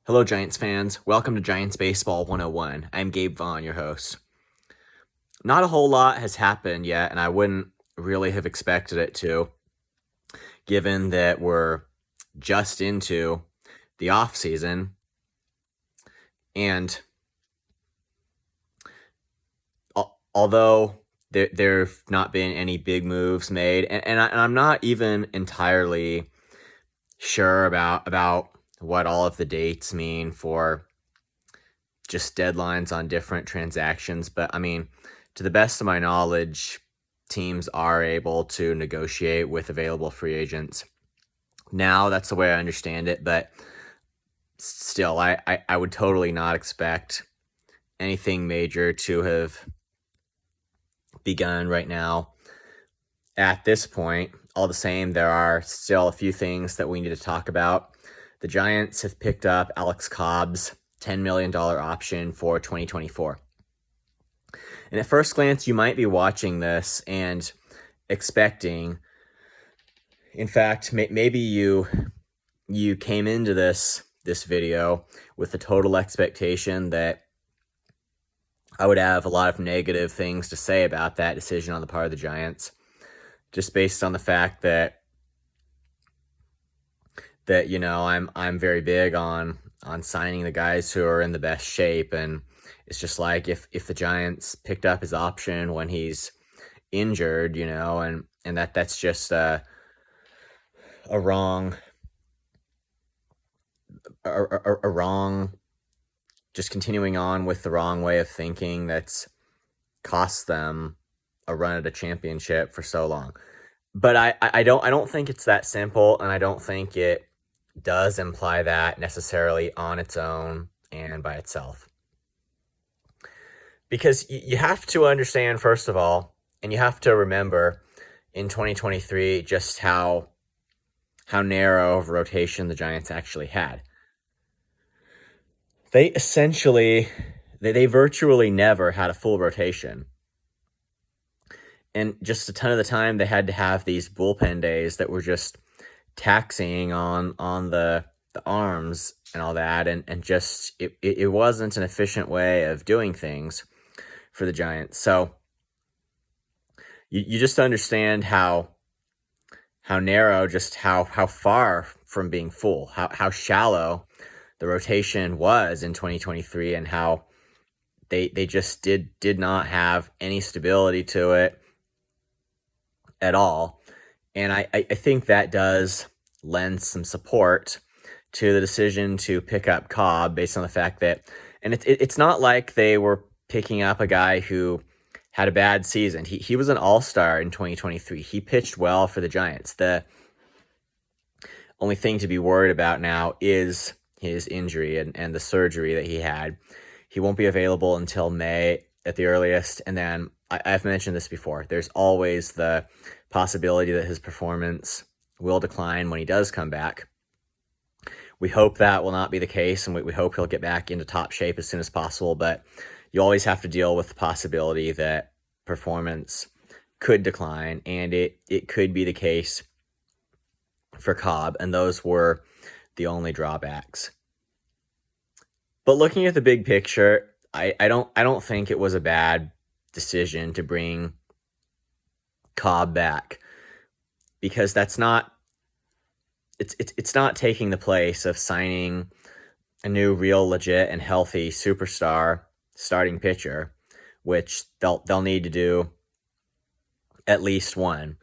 Hello, Giants fans. Welcome to Giants Baseball 101. I'm Gabe Vaughn, your host. Not a whole lot has happened yet, and I wouldn't really have expected it to, given that we're just into the offseason. And although there've not been any big moves made, and I'm not even entirely sure about what all of the dates mean for just deadlines on different transactions. But I mean, to the best of my knowledge, teams are able to negotiate with available free agents. Now, that's the way I understand it. But still, I would totally not expect anything major to have begun right now. At this point, all the same, there are still a few things that we need to talk about. The Giants have picked up Alex Cobb's $10 million option for 2024. And at first glance, you might be watching this and expecting, in fact, maybe you came into this video with the total expectation that I would have a lot of negative things to say about that decision on the part of the Giants, just based on the fact that I'm very big on signing the guys who are in the best shape. And it's just like if the Giants picked up his option when he's injured, and that's just a wrong just continuing on with the wrong way of thinking that's cost them a run at a championship for so long. But I don't think it's that simple, and I don't think it does imply that necessarily on its own and by itself. Because you have to understand, first of all, and you have to remember in 2023 just how narrow of rotation the Giants actually had. They virtually never had a full rotation. And just a ton of the time, they had to have these bullpen days that were just taxing on the arms and all that. And just, it wasn't an efficient way of doing things for the Giants. So you just understand how narrow, just how far from being full, how shallow the rotation was in 2023, and how they just did not have any stability to it at all. And I think that does lend some support to the decision to pick up Cobb, based on the fact that, and it's not like they were picking up a guy who had a bad season. He was an all-star in 2023. He pitched well for the Giants. The only thing to be worried about now is his injury and the surgery that he had. He won't be available until May at the earliest. And then I've mentioned this before. There's always the possibility that his performance will decline when he does come back. We hope that will not be the case, and we hope he'll get back into top shape as soon as possible. But you always have to deal with the possibility that performance could decline, and it could be the case for Cobb, and those were the only drawbacks. But looking at the big picture, I don't think it was a bad decision to bring Cobb back, because that's not it's not taking the place of signing a new, real, legit, and healthy superstar starting pitcher, which they'll need to do at least one.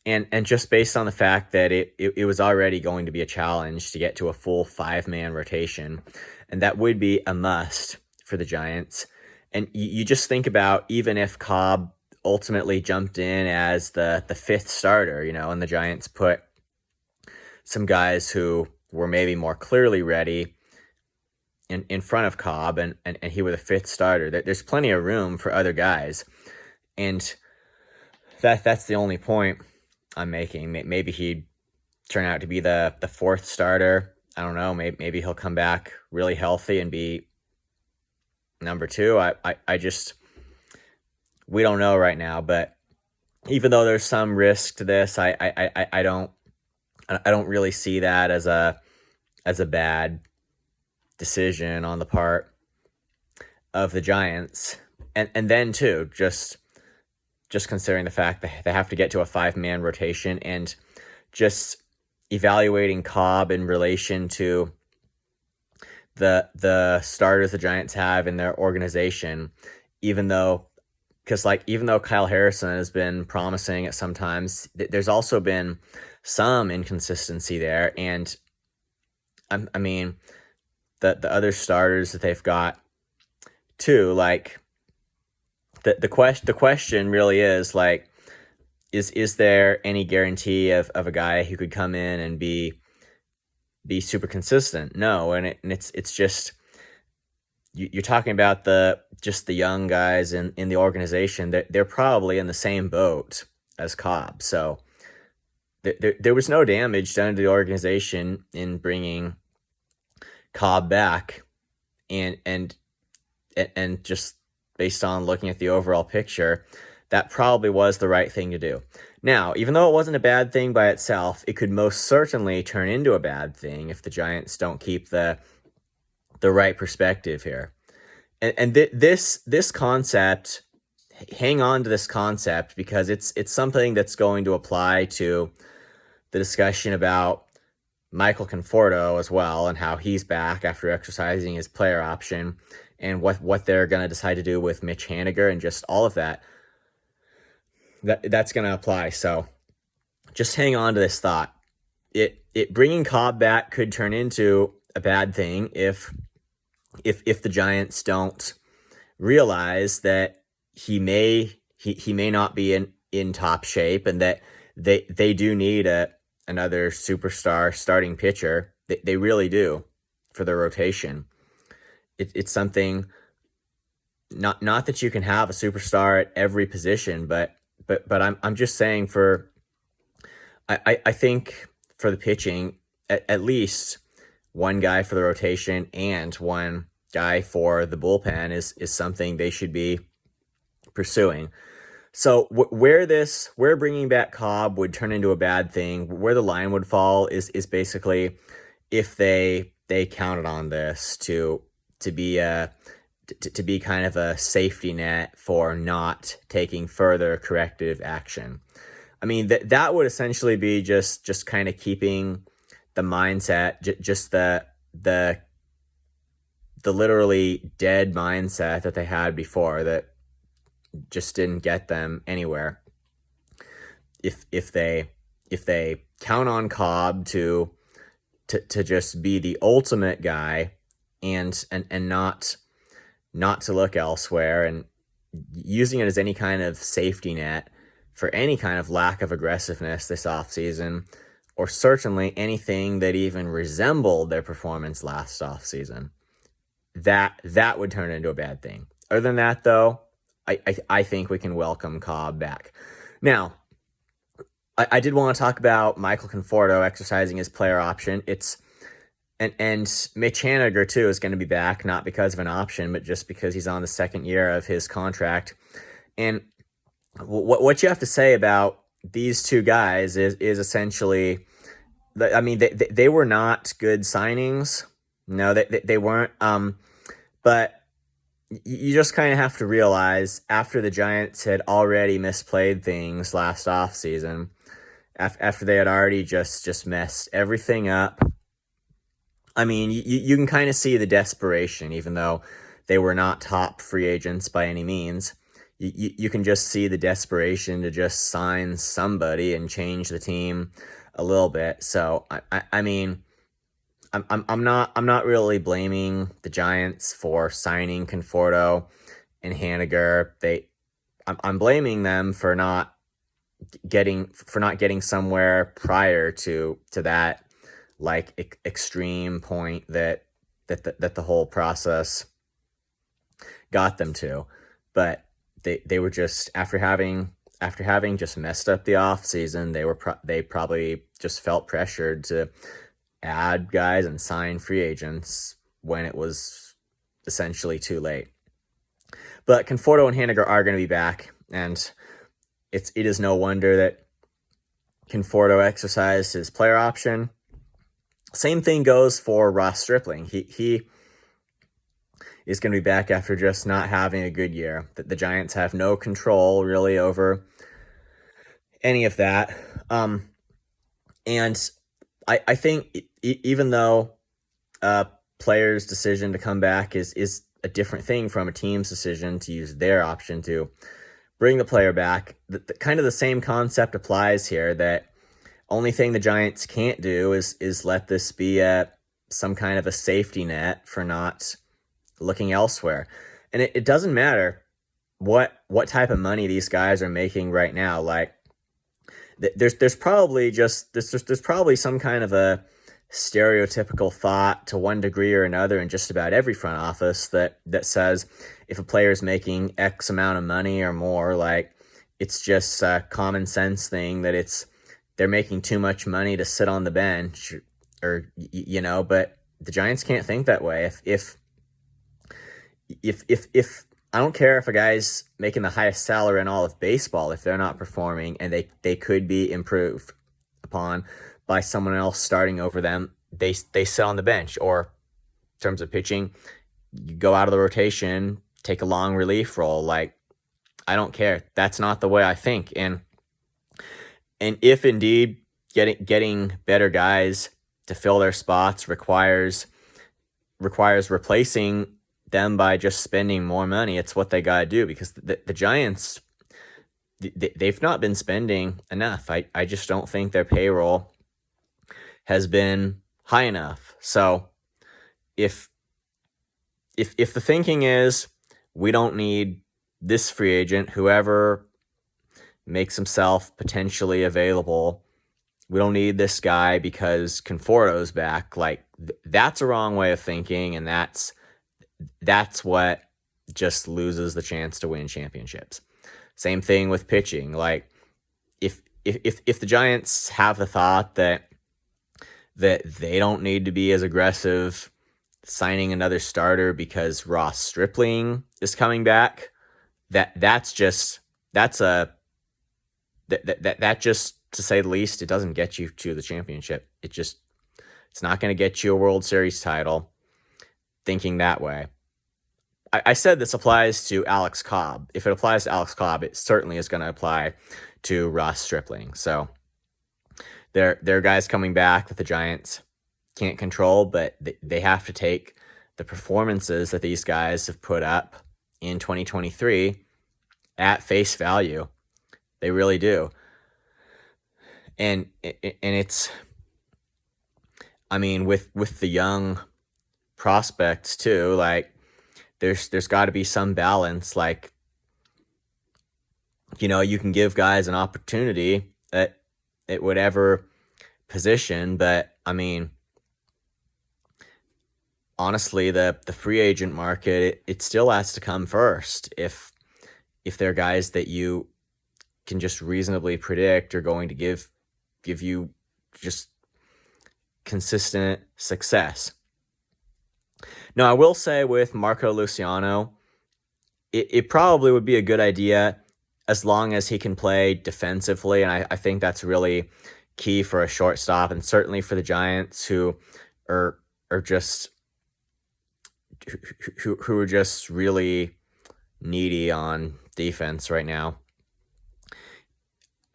And just based on the fact that it was already going to be a challenge to get to a full 5-man rotation, and that would be a must for the Giants. And you just think about, even if Cobb ultimately jumped in as the fifth starter, and the Giants put some guys who were maybe more clearly ready in front of Cobb, and he were the fifth starter, there's plenty of room for other guys. And that's the only point I'm making. Maybe he'd turn out to be the fourth starter. I don't know. Maybe he'll come back really healthy and be number two. I just, we don't know right now. But even though there's some risk to this, I don't really see that as a bad decision on the part of the Giants. And then too, just considering the fact that they have to get to a 5-man rotation, and just evaluating Cobb in relation to the starters the Giants have in their organization, even though Kyle Harrison has been promising at some times, there's also been some inconsistency there. And I mean, the other starters that they've got too, like the question really is like, is there any guarantee of a guy who could come in and be super consistent? No. And it's just, you're talking about the young guys in the organization that they're probably in the same boat as Cobb. So there was no damage done to the organization in bringing Cobb back, and just based on looking at the overall picture, that probably was the right thing to do. Now, even though it wasn't a bad thing by itself, it could most certainly turn into a bad thing if the Giants don't keep the right perspective here. And this concept, hang on to this concept, because it's something that's going to apply to the discussion about Michael Conforto as well, and how he's back after exercising his player option, and what they're going to decide to do with Mitch Haniger, and just all of that. That's going to apply. So just hang on to this thought. It bringing Cobb back could turn into a bad thing if the Giants don't realize that he may not be in top shape, and that they do need another superstar starting pitcher. They really do, for the rotation. It's something, not that you can have a superstar at every position, but I'm just saying, I think for the pitching, at least one guy for the rotation and one guy for the bullpen is something they should be pursuing. So where bringing back Cobb would turn into a bad thing, where the line would fall is basically if they counted on this to be kind of a safety net for not taking further corrective action. I mean, that would essentially be just kind of keeping the mindset, just the literally dead mindset that they had before, that just didn't get them anywhere. If they count on Cobb to just be the ultimate guy, and not to look elsewhere, and using it as any kind of safety net for any kind of lack of aggressiveness this offseason, or certainly anything that even resembled their performance last offseason, that would turn into a bad thing. Other than that, though, I think we can welcome Cobb back. Now, I did want to talk about Michael Conforto exercising his player option. And Mitch Haniger, too, is going to be back, not because of an option, but just because he's on the second year of his contract. And what you have to say about these two guys is essentially, I mean, they were not good signings. No, they weren't. But you just kind of have to realize, after the Giants had already misplayed things last offseason, after they had already just messed everything up, I mean, you can kind of see the desperation, even though they were not top free agents by any means. You can just see the desperation to just sign somebody and change the team a little bit. So I mean, I'm not really blaming the Giants for signing Conforto and Haniger. I'm blaming them for not getting somewhere prior to that, like, extreme point that the whole process got them to. But they were just, after having just messed up the offseason, they probably just felt pressured to add guys and sign free agents when it was essentially too late. But Conforto and Haniger are going to be back, and it is no wonder that Conforto exercised his player option. Same thing goes for Ross Stripling. He is going to be back after just not having a good year. That the Giants have no control really over any of that. And I think even though a player's decision to come back is a different thing from a team's decision to use their option to bring the player back, kind of the same concept applies here, that only thing the Giants can't do is let this be some kind of a safety net for not looking elsewhere. And it doesn't matter what type of money these guys are making right now. Like, there's probably there's probably some kind of a stereotypical thought to one degree or another in just about every front office that says if a player is making X amount of money or more, like, it's just a common sense thing that they're making too much money to sit on the bench, or but the Giants can't think that way. If I don't care if a guy's making the highest salary in all of baseball, if they're not performing and they could be improved upon by someone else starting over them, they sit on the bench. Or in terms of pitching, you go out of the rotation, take a long relief role. Like, I don't care. That's not the way I think. And if indeed getting better guys to fill their spots requires replacing them by just spending more money, it's what they got to do, because the Giants, they've not been spending enough. I just don't think their payroll has been high enough. So if the thinking is we don't need this free agent, whoever makes himself potentially available, we don't need this guy because Conforto's back, like, that's a wrong way of thinking, and that's what just loses the chance to win championships. Same thing with pitching. Like, if the Giants have the thought that they don't need to be as aggressive signing another starter because Ross Stripling is coming back, that just to say the least, it doesn't get you to the championship. It's not going to get you a World Series title thinking that way. I said this applies to Alex Cobb. If it applies to Alex Cobb, it certainly is going to apply to Ross Stripling. So there are guys coming back that the Giants can't control, but they have to take the performances that these guys have put up in 2023 at face value. They really do. And it's, I mean, with the young prospects too, like, there's got to be some balance. Like, you can give guys an opportunity at whatever position, but I mean, honestly, the free agent market, it still has to come first. If they're guys that you can just reasonably predict are going to give you just consistent success. Now, I will say with Marco Luciano, it probably would be a good idea as long as he can play defensively, and I think that's really key for a shortstop, and certainly for the Giants, who are just really needy on defense right now.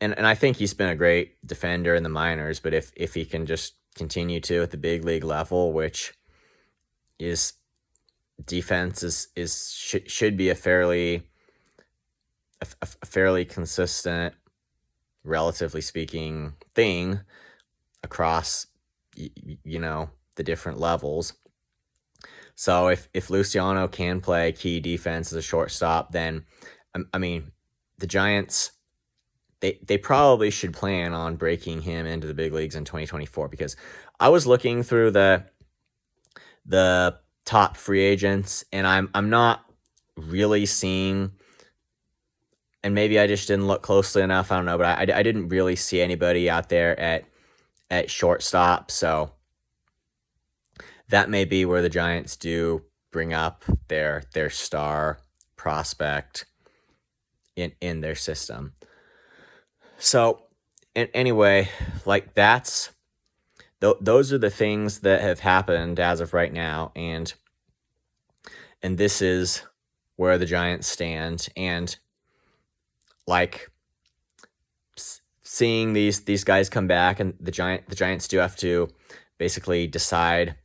And I think he's been a great defender in the minors, but if he can just continue to at the big league level, which is defense should be a fairly consistent, relatively speaking, thing across the different levels. So if Luciano can play key defense as a shortstop, then I mean, the Giants, they probably should plan on breaking him into the big leagues in 2024, because I was looking through the top free agents, and I'm not really seeing, and maybe I just didn't look closely enough, I don't know, but I didn't really see anybody out there at shortstop. So that may be where the Giants do bring up their star prospect in their system. So anyway, like, those are the things that have happened as of right now. And and this is where the Giants stand. And like seeing these guys come back, and the Giants do have to basically decide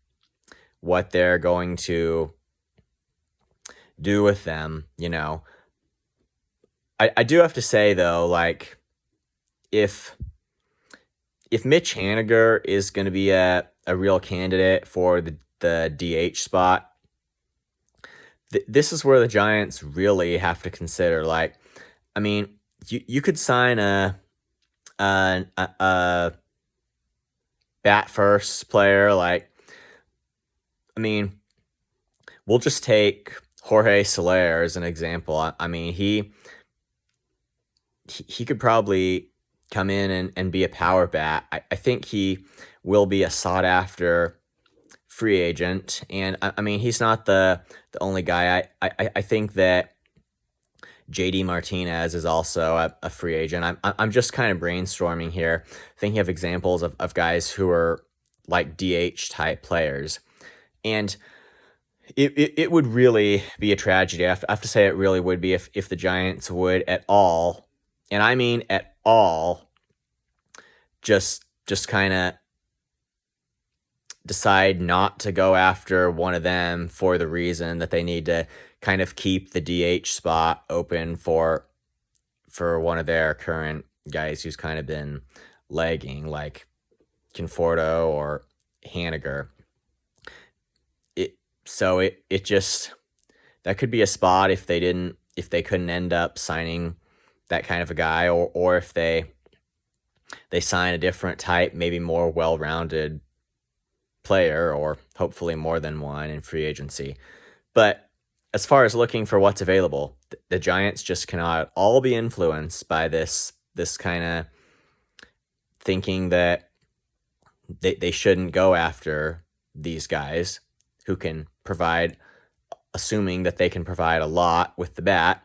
what they're going to do with them. I do have to say though, like if Mitch Haniger is going to be a real candidate for the DH spot, this is where the Giants really have to consider. Like, I mean, you could sign a bat first player. Like, I mean, we'll just take Jorge Soler as an example. I mean, he could probably come in and be a power bat. I think he will be a sought after free agent, and I mean, he's not the only guy. I think that JD Martinez is also a free agent. I'm just kind of brainstorming here, thinking of examples of guys who are like DH type players, and it would really be a tragedy. I have to say, it really would be if the Giants would at all, and I mean at all, just kind of decide not to go after one of them for the reason that they need to kind of keep the DH spot open for one of their current guys who's kind of been lagging, like Conforto or Haniger. So it just, that could be a spot if they couldn't end up signing that kind of a guy, or if they sign a different type, maybe more well-rounded player, or hopefully more than one in free agency. But as far as looking for what's available, the Giants just cannot all be influenced by this kind of thinking that they shouldn't go after these guys who can provide, assuming that they can provide a lot with the bat,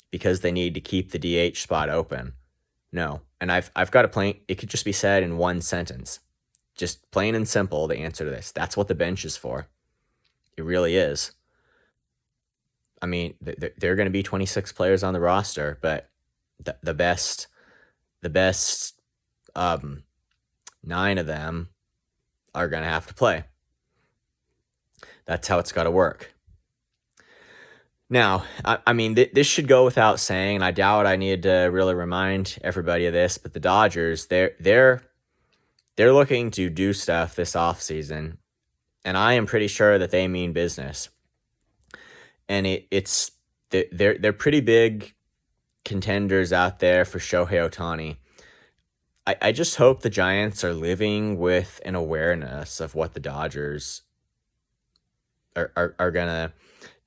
because they need to keep the DH spot open. No. And I've got a plain, it could just be said in one sentence. Just plain and simple, the answer to this. That's what the bench is for. It really is. I mean, there are going to be 26 players on the roster, but the best 9 of them are going to have to play. That's how it's got to work. Now, I mean, this should go without saying, and I doubt I need to really remind everybody of this, but the Dodgers, they're looking to do stuff this offseason, and I am pretty sure that they mean business. And they're pretty big contenders out there for Shohei Ohtani. I just hope the Giants are living with an awareness of what the Dodgers are gonna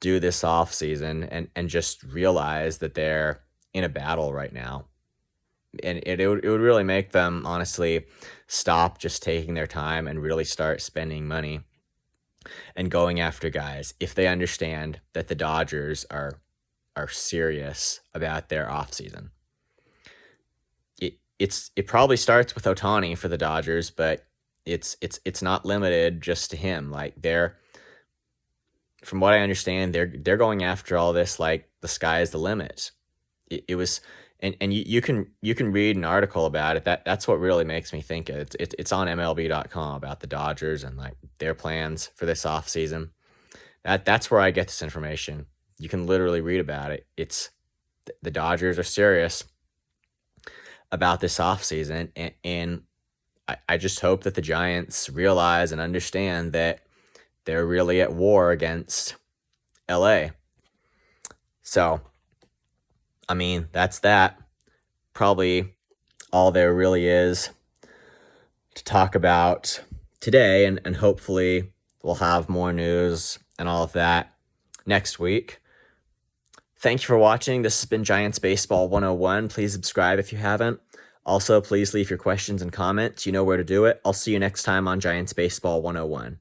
do this offseason, and just realize that they're in a battle right now. And it would really make them, honestly, stop just taking their time and really start spending money and going after guys if they understand that the Dodgers are serious about their offseason. It probably starts with Ohtani for the Dodgers, but it's not limited just to him. Like, from what I understand, they're going after all this like the sky is the limit. It was, and you can read an article about it. That's what really makes me think it. It's on MLB.com about the Dodgers and like their plans for this offseason. That's where I get this information. You can literally read about it. It's the Dodgers are serious about this offseason, and I just hope that the Giants realize and understand that they're really at war against LA. So, I mean, that's that. Probably all there really is to talk about today, and hopefully we'll have more news and all of that next week. Thank you for watching. This has been Giants Baseball 101. Please subscribe if you haven't. Also, please leave your questions and comments. You know where to do it. I'll see you next time on Giants Baseball 101.